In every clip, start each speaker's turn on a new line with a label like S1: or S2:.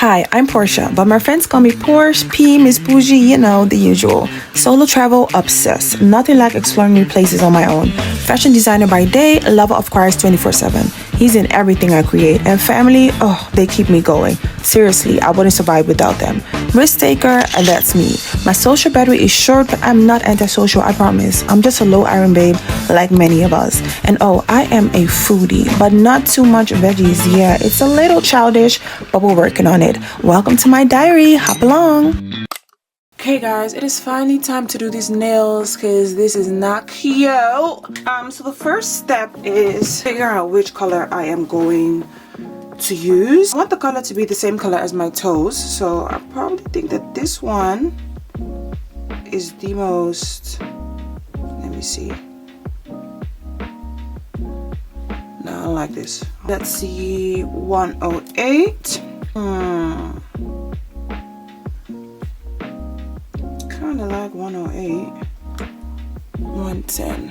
S1: Hi, I'm Portia, but my friends call me Porsche, P, Miss Bougie, you know, the usual. Solo travel obsessed. Nothing like exploring new places on my own. Fashion designer by day, lover of Christ 24/7. He's in everything I create. And family, oh, they keep me going. Seriously, I wouldn't survive without them. Risk taker, and that's me. My social battery is short, but I'm not antisocial, I promise. I'm just a low iron babe, like many of us. And oh, I am a foodie, but not too much veggies. Yeah, it's a little childish, but we're working on it. Welcome to my diary. Hop along. Okay guys, it is finally time to do these nails because this is not cute. So the first step is figure out which color I am going to use. I want the color to be the same color as my toes, so I probably think that this one is the most, let me see. No, I don't like this. Let's see, 108. Kind of like 108. 110.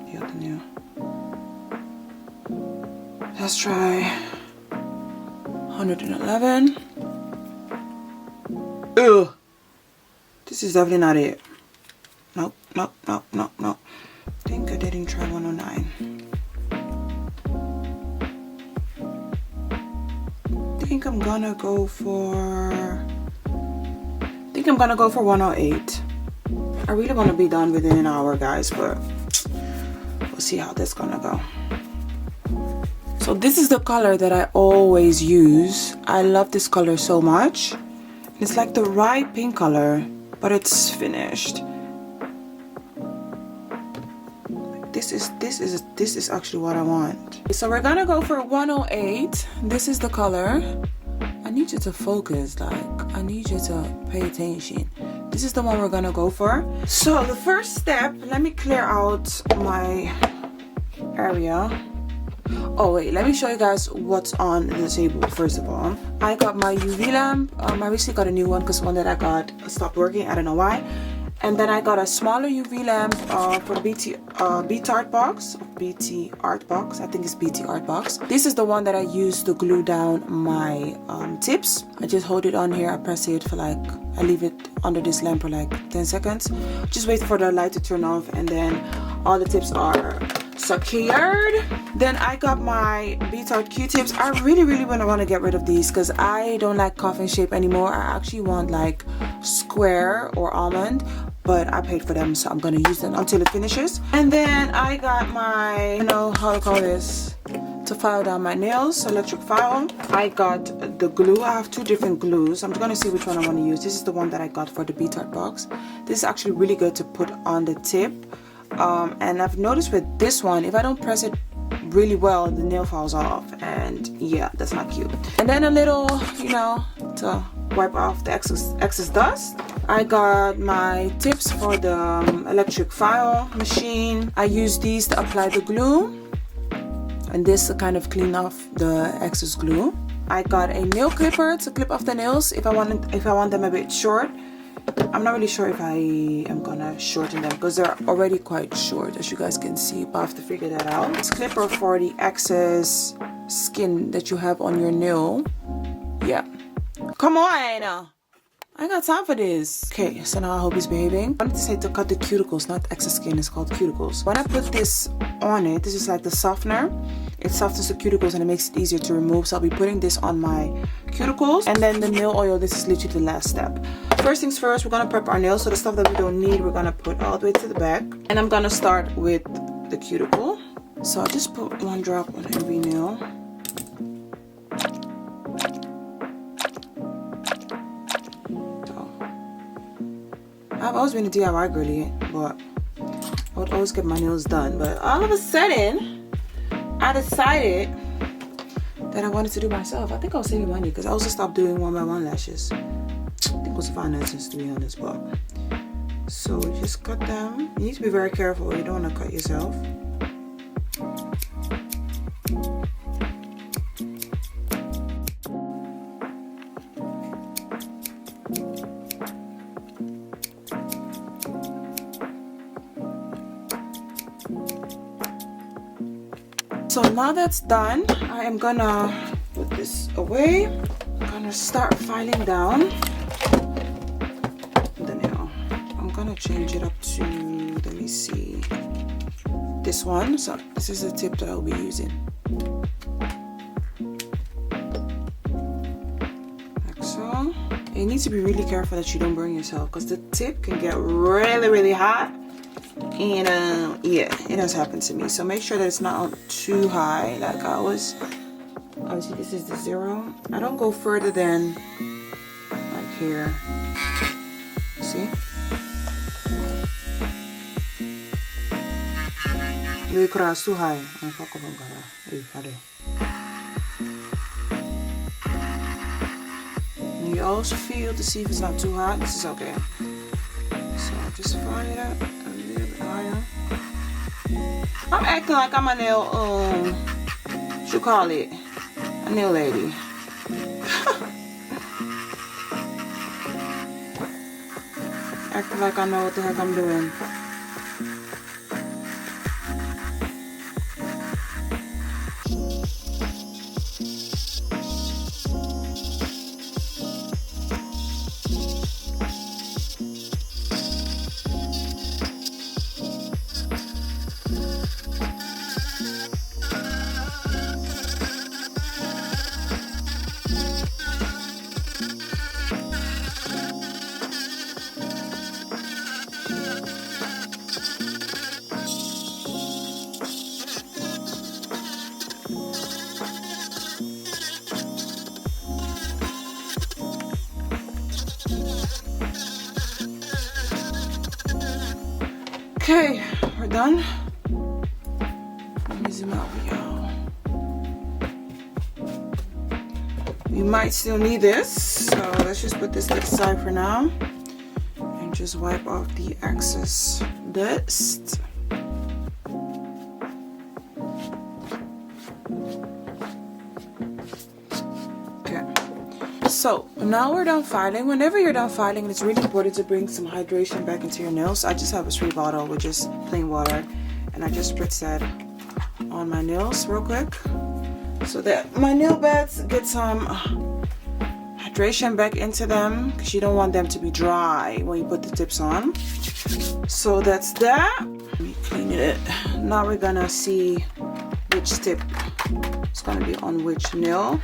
S1: The other nail. Let's try 111. Ugh. This is definitely not it. Nope, nope, nope, nope, nope. I think I didn't try 109. I think I'm gonna go for 108. I really want to be done within an hour, guys, but we'll see how this gonna go. So this is the color that I always use. I love this color so much. It's like the right pink color, but it's finished. This is actually what I want. So we're gonna go for 108. This is the color. I need you to focus, like I need you to pay attention. This is the one we're gonna go for. So the first step, let me clear out my area. Oh wait, let me show you guys what's on the table. First of all, I got my UV lamp. I recently got a new one because one that I got stopped working. I don't know why. And then I got a smaller UV lamp for Btartbox. I think it's Btartbox. This is the one that I use to glue down my tips. I just hold it on here. I press it for like, I leave it under this lamp for like 10 seconds. Just wait for the light to turn off, and then all the tips are secured. Then I got my Btart Q-tips. I really want to get rid of these because I don't like coffin shape anymore. I actually want like square or almond, but I paid for them, so I'm gonna use them until it finishes. And then I got my, you know how to call this, to file down my nails, electric file. I got the glue. I have two different glues. I'm gonna see which one I want to use. This is the one that I got for the Btartbox. This is actually really good to put on the tip. And I've noticed with this one, if I don't press it really well, the nail falls off, and yeah, that's not cute. And then a little, you know, to wipe off the excess dust. I got my tips for the electric file machine. I use these to apply the glue, and this to kind of clean off the excess glue. I got a nail clipper to clip off the nails if I want them a bit short. I'm not really sure if I am gonna shorten them because they're already quite short, as you guys can see, but I have to figure that out. It's clipper for the excess skin that you have on your nail. Yeah. Come on! I got time for this. Okay, so now I hope he's behaving. I wanted to say to cut the cuticles, not excess skin, it's called cuticles. When I put this on it, this is like the softener. It softens the cuticles and it makes it easier to remove. So I'll be putting this on my cuticles. And then the nail oil, this is literally the last step. First things first, we're gonna prep our nails. So the stuff that we don't need, we're gonna put all the way to the back. And I'm gonna start with the cuticle. So I'll just put one drop on every nail. I've always been a DIY girlie, but I would always get my nails done. But all of a sudden, I decided that I wanted to do myself. I think I was saving money because I also stopped doing 1x1 lashes. I think it was finances, to be honest. But so just cut them. You need to be very careful. You don't want to cut yourself. So now that's done, I am gonna put this away. I'm gonna start filing down the nail. I'm gonna change it up to, let me see, this one. So this is the tip that I'll be using. Like so. You need to be really careful that you don't burn yourself, because the tip can get really hot. And yeah, it has happened to me. So make sure that it's not too high. Like I was, obviously this is the 0. I don't go further than like here. See? You cross too high. And you also feel to see if it's not too hot. This is okay. So just fire it up a little bit higher. I'm acting like I'm a nail, what you call it? A nail lady. Acting like I know what the heck I'm doing. Okay, we're done. Let me zoom out for y'all. We might still need this, so let's just put this to the side for now and just wipe off the excess dust. So now we're done filing. Whenever you're done filing, it's really important to bring some hydration back into your nails. I just have a spray bottle with just plain water, and I just spritz that on my nails real quick so that my nail beds get some hydration back into them, because you don't want them to be dry when you put the tips on. So that's that. Let me clean it. Now we're gonna see which tip is gonna be on which nail.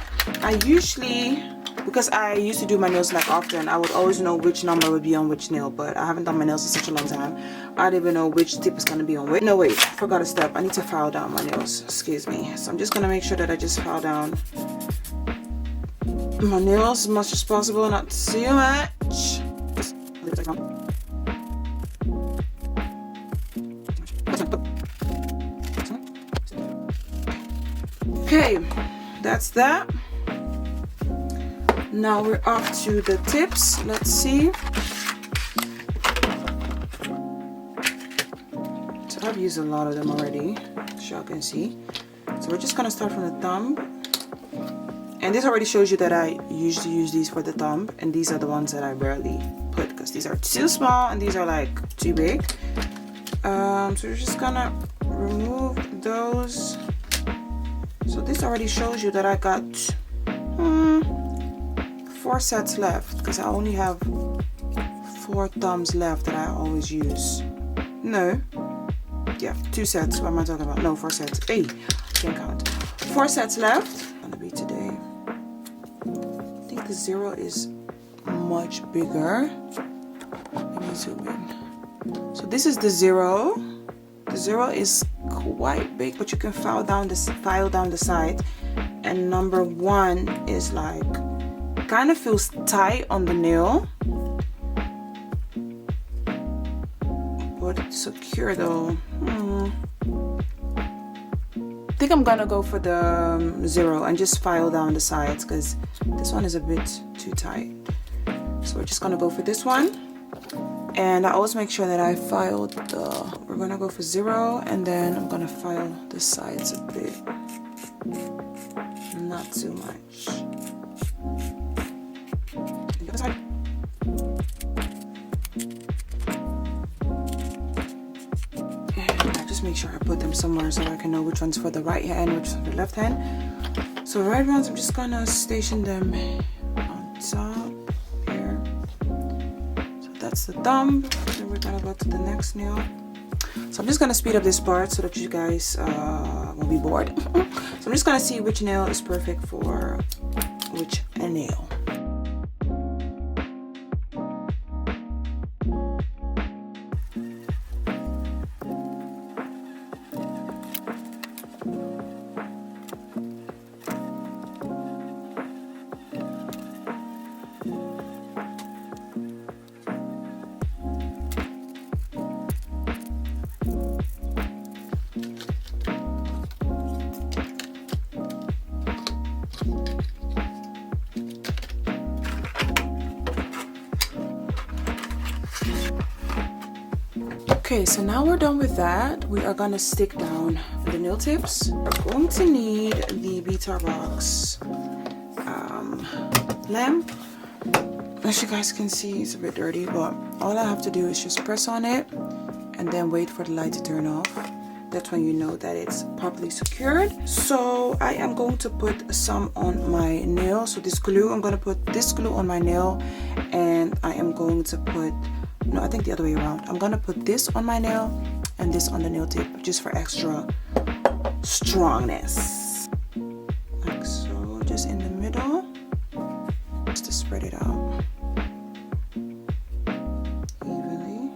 S1: Because I used to do my nails like often, I would always know which number would be on which nail, but I haven't done my nails in such a long time. I don't even know which tip is going to be on which. No, wait, I forgot a step. I need to file down my nails, excuse me. So I'm just going to make sure that I just file down my nails as much as possible, not too much. Okay, that's that. Now we're off to the tips. Let's see. So I've used a lot of them already, as y'all can see. So we're just gonna start from the thumb. And this already shows you that I usually use these for the thumb, and these are the ones that I rarely put because these are too small and these are like too big. So we're just gonna remove those. So this already shows you that I got 4 sets left, because I only have 4 thumbs left that I always use. No, yeah, 2 sets. What am I talking about? No, 4 sets. Hey, can't count. 4 sets left. Gonna be today. I think the 0 is much bigger. Let me zoom in. So this is the 0. The 0 is quite big, but you can file down the side. And number 1 is like, kind of feels tight on the nail, but it's secure though. I think I'm gonna go for the 0 and just file down the sides, because this one is a bit too tight. So we're just gonna go for this one, and I always make sure that I filed we're gonna go for 0, and then I'm gonna file the sides a bit, not too much. And I just make sure I put them somewhere so I can know which one's for the right hand, which is for the left hand. So red ones, I'm just gonna station them on top here. So that's the thumb. Then we're gonna go to the next nail. So I'm just gonna speed up this part so that you guys won't be bored. So I'm just gonna see which nail is perfect for which nail. Okay, so now we're done with that. We are gonna stick down the nail tips. We're going to need the Btartbox lamp. As you guys can see, it's a bit dirty, but all I have to do is just press on it and then wait for the light to turn off. That's when you know that it's properly secured. So I am going to put some on my nail. So this glue, I'm gonna put this glue on my nail, and I am going to put, no, I think the other way around. I'm gonna put this on my nail and this on the nail tip, just for extra strongness. Like so, just in the middle, just to spread it out evenly.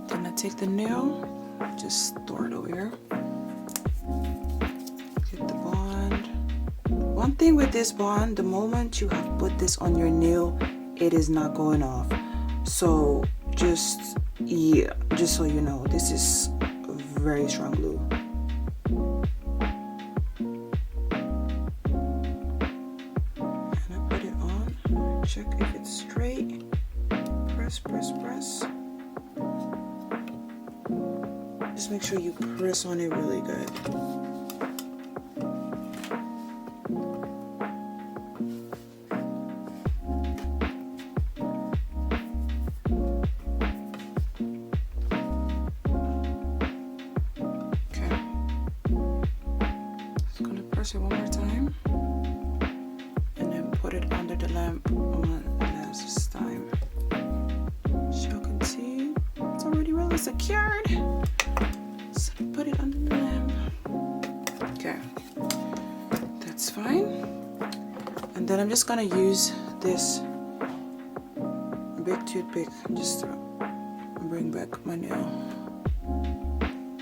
S1: Then I take the nail, just store it over here. Get the bond. One thing with this bond, the moment you have put this on your nail, it is not going off. So just, yeah, just so you know, this is a very strong glue. And I put it on, check if it's straight, press, press, press. Just make sure you press on it really good. Press it one more time and then put it under the lamp one last time. As you can see, it's already really secured. So put it under the lamp. Okay, that's fine. And then I'm just gonna use this big toothpick just to bring back my nail,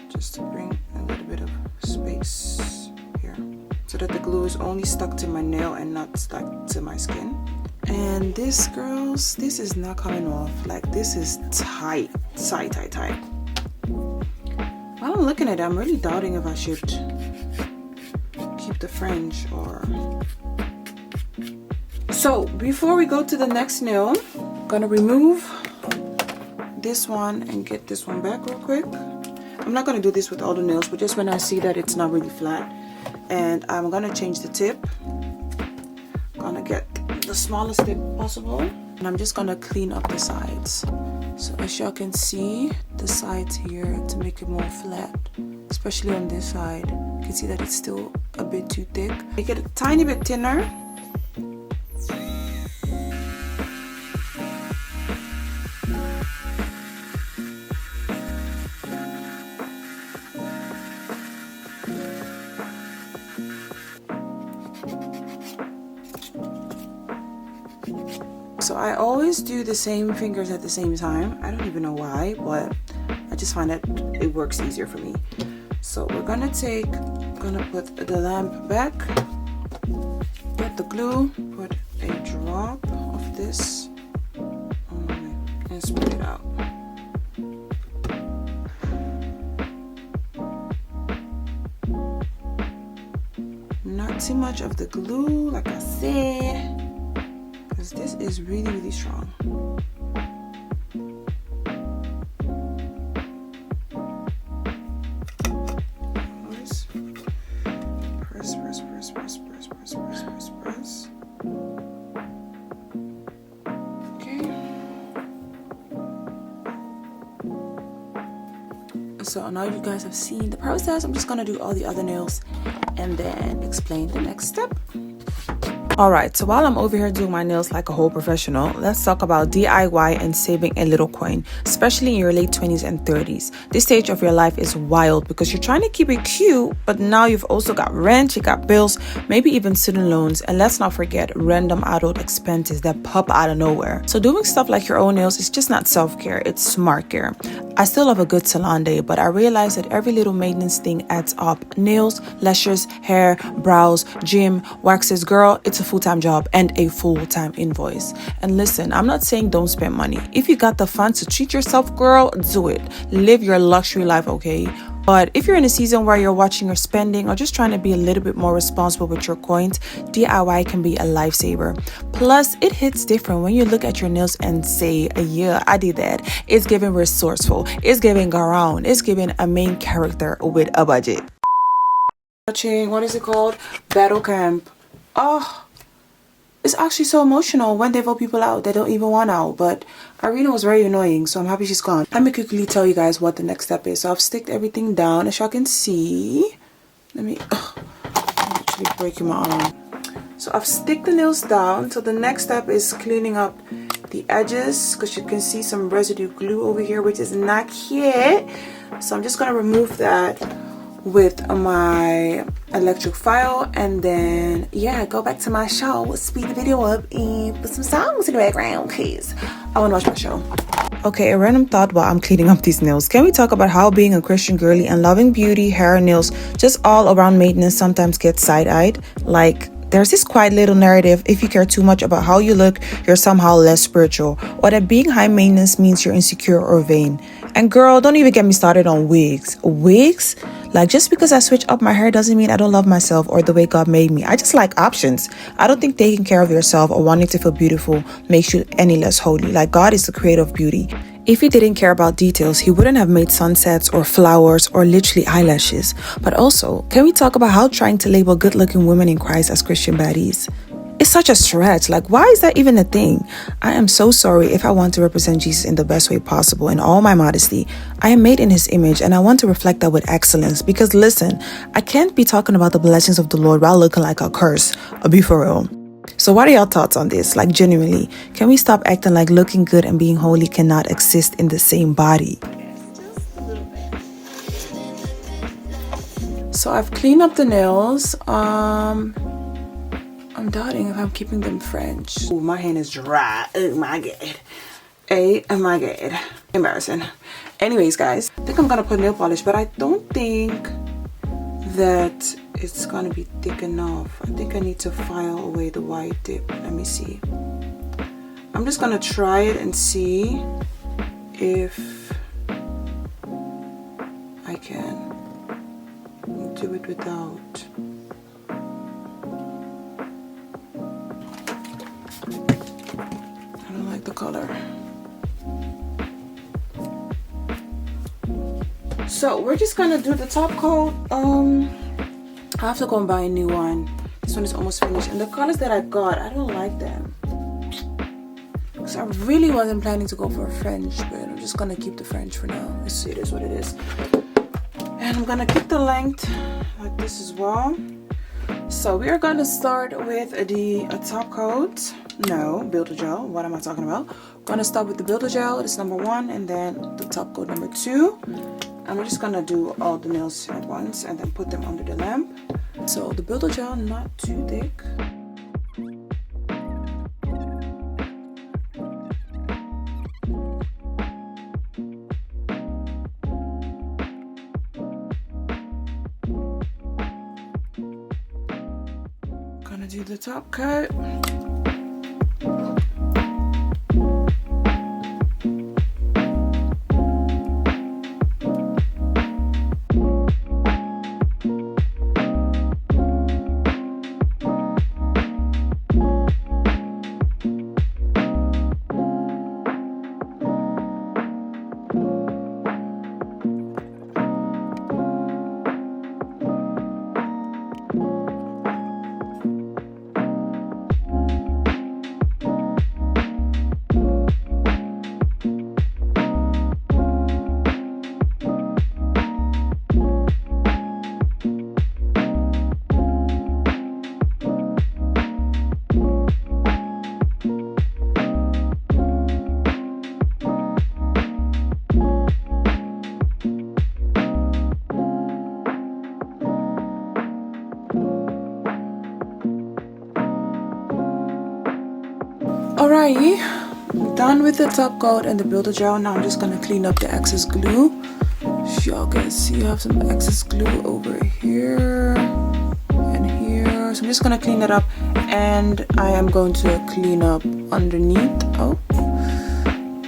S1: just to bring a little bit of space here, so that the glue is only stuck to my nail and not stuck to my skin. And this, girls, this is not coming off. Like, this is tight, tight, tight, tight. While I'm looking at it, I'm really doubting if I should keep the fringe or... So before we go to the next nail, I'm gonna remove this one and get this one back real quick. I'm not gonna do this with all the nails, but just when I see that it's not really flat. And I'm gonna change the tip. Gonna get the smallest tip possible, and I'm just gonna clean up the sides. So as y'all can see, the sides here, to make it more flat, especially on this side, you can see that it's still a bit too thick. Make it a tiny bit thinner. So I always do the same fingers at the same time. I don't even know why, but I just find that it works easier for me. So we're gonna put the lamp back, get the glue, put a drop of this on it, and spread it out. Not too much of the glue, like I said, because this is really, really strong. Press, press, press, press, press, press, press, press, press. Okay. So now you guys have seen the process. I'm just gonna do all the other nails and then explain the next step. Alright, so while I'm over here doing my nails like a whole professional, let's talk about DIY and saving a little coin, especially in your late 20s and 30s. This stage of your life is wild because you're trying to keep it cute, but now you've also got rent, you got bills, maybe even student loans, and let's not forget random adult expenses that pop out of nowhere. So doing stuff like your own nails is just not self-care, it's smart care. I still love a good salon day, but I realize that every little maintenance thing adds up. Nails, lashes, hair, brows, gym, waxes, girl, it's a full-time job and a full-time invoice. And listen, I'm not saying don't spend money. If you got the funds to treat yourself, girl, do it. Live your luxury life, okay? But if you're in a season where you're watching your spending or just trying to be a little bit more responsible with your coins, DIY can be a lifesaver. Plus, it hits different when you look at your nails and say, yeah, I did that. It's giving resourceful. It's giving around. It's giving a main character with a budget. Watching, what is it called? Battle Camp. Oh, it's actually so emotional when they vote people out. They don't even want out. But Irina was very annoying, so I'm happy she's gone. Let me quickly tell you guys what the next step is. So I've sticked everything down, as y'all can see. I'm actually breaking my arm. So I've sticked the nails down. So the next step is cleaning up the edges, because you can see some residue glue over here, which is not cute. So I'm just gonna remove that with my electric file, and then yeah, go back to my show, speed the video up, and put some songs in the background because I want to watch my show. Okay, a random thought while I'm cleaning up these nails. Can we talk about how being a Christian girly and loving beauty, hair, and nails, just all around maintenance, sometimes gets side-eyed? Like, there's this quiet little narrative: if you care too much about how you look, you're somehow less spiritual, or that being high maintenance means you're insecure or vain. And girl, don't even get me started on wigs. Wigs? Like, just because I switch up my hair doesn't mean I don't love myself or the way God made me. I just like options. I don't think taking care of yourself or wanting to feel beautiful makes you any less holy. Like, God is the creator of beauty. If he didn't care about details, he wouldn't have made sunsets or flowers or literally eyelashes. But also, can we talk about how trying to label good-looking women in Christ as Christian baddies? It's such a stretch. Like, why is that even a thing? I am so sorry if I want to represent Jesus in the best way possible. In all my modesty, I am made in his image, and I want to reflect that with excellence. Because listen, I can't be talking about the blessings of the Lord while looking like a curse. I'll be for real. So what are your thoughts on this? Like, genuinely, can we stop acting like looking good and being holy cannot exist in the same body? So I've cleaned up the nails. I'm doubting if I'm keeping them French. Oh, my hand is dry. Oh my god. Oh my god. Embarrassing. Anyways, guys, I think I'm gonna put nail polish, but I don't think that it's gonna be thick enough. I think I need to file away the white tip. Let me see. I'm just gonna try it and see if I can do it without. The color. So we're just gonna do the top coat. I have to go and buy a new one. This one is almost finished, and the colors that I got, I don't like them. So I really wasn't planning to go for a French, but I'm just gonna keep the French for now. It is what it is. And I'm gonna keep the length like this as well. So we are gonna start with the top coat. No, builder gel. What am I talking about? Gonna start with the builder gel. It's number 1, and then the top coat number 2. And we're just gonna do all the nails at once and then put them under the lamp. So the builder gel, not too thick. Gonna do the top coat. Okay, done with the top coat and the builder gel. Now I'm just gonna clean up the excess glue. Y'all can see I have some excess glue over here and here, so I'm just gonna clean it up, and I am going to clean up underneath.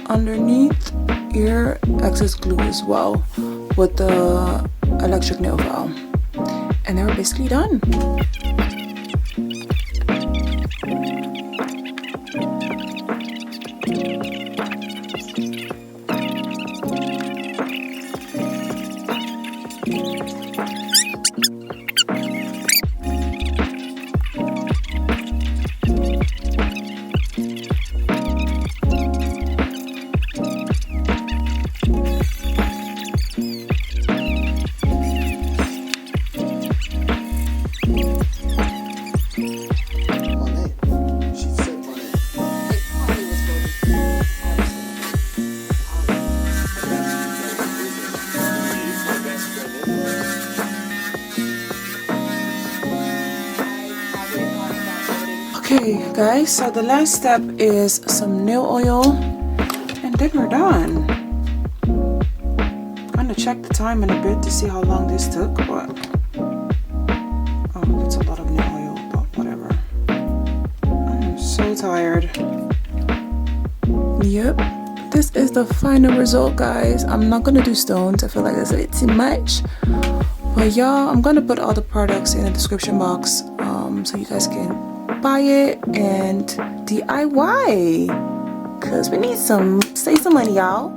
S1: Underneath here, excess glue as well with the electric nail file, and then we're basically done. Okay guys, so the last step is some nail oil, and then we're done. I'm gonna check the time in a bit to see how long this took, but oh, that's a lot of nail oil, but whatever. I'm so tired. Yep, this is the final result, guys. I'm not gonna do stones, I feel like that's a bit too much, but y'all, I'm gonna put all the products in the description box so you guys can buy it and DIY, because we need save some money, y'all.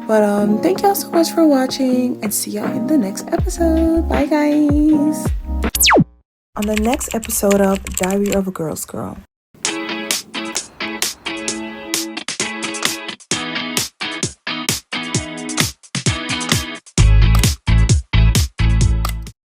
S1: But thank y'all so much for watching, and see y'all in the next episode. Bye guys. On the next episode of Diary of a Girl's Girl.